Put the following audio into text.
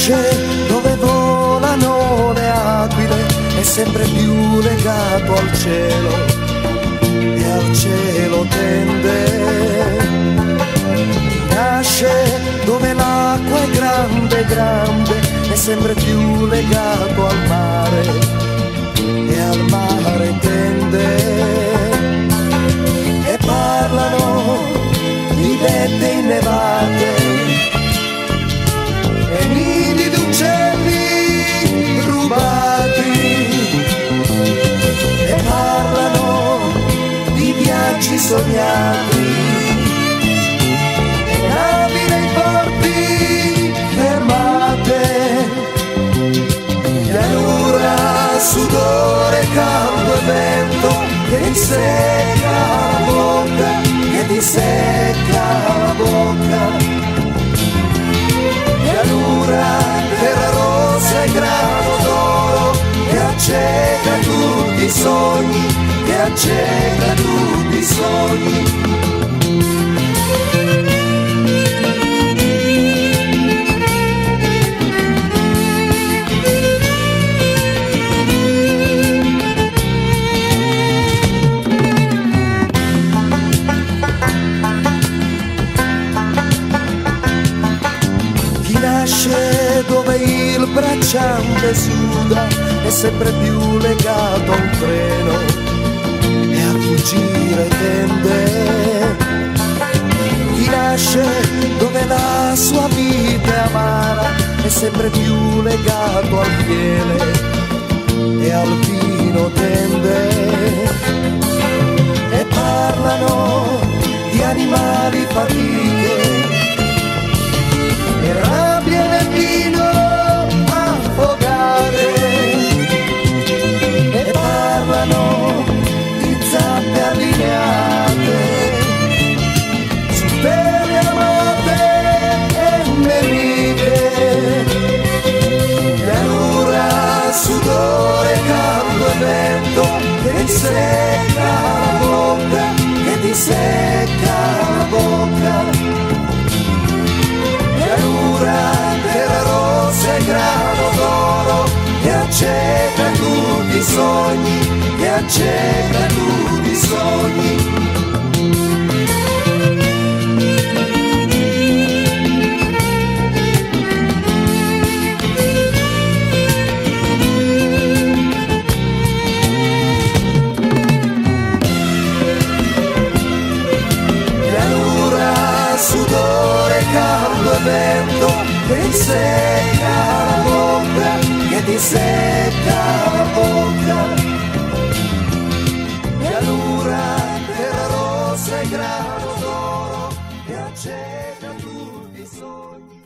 nasce dove volano le aquile, è sempre più legato al cielo e al cielo tende. Nasce dove l'acqua è grande, grande, è sempre più legato al mare e al mare tende. E parlano di vette innevate e nidi di uccelli rubati, e parlano di viaggi sognati e navi nei porti fermate, pianura, sudore, caldo e vento che ti secca la bocca, che ti secca la bocca. Pianura, terra rossa e grano d'oro che acceca tutti i sogni, che acceca tutti i sogni. Nasce dove il bracciante suda, è sempre più legato a un treno e a fuggire tende. Chi nasce dove la sua vita è amara, è sempre più legato al miele e al vino tende. E parlano di animali fatiche e rabbia nel vino a affogare, e parlano di zampe allineate su terre amate e nemiche. Pianura, sudore, caldo e vento che ti secca la bocca, che ti secca la bocca. Terra rossa e grano d'oro che acceca tutti i sogni, che acceca tutti i sogni. Pianura, sudore, caldo e vento che ti secca la bocca, che ti secca la bocca. Pianura, terra rossa e grano d'oro che acceca tutti i sogni.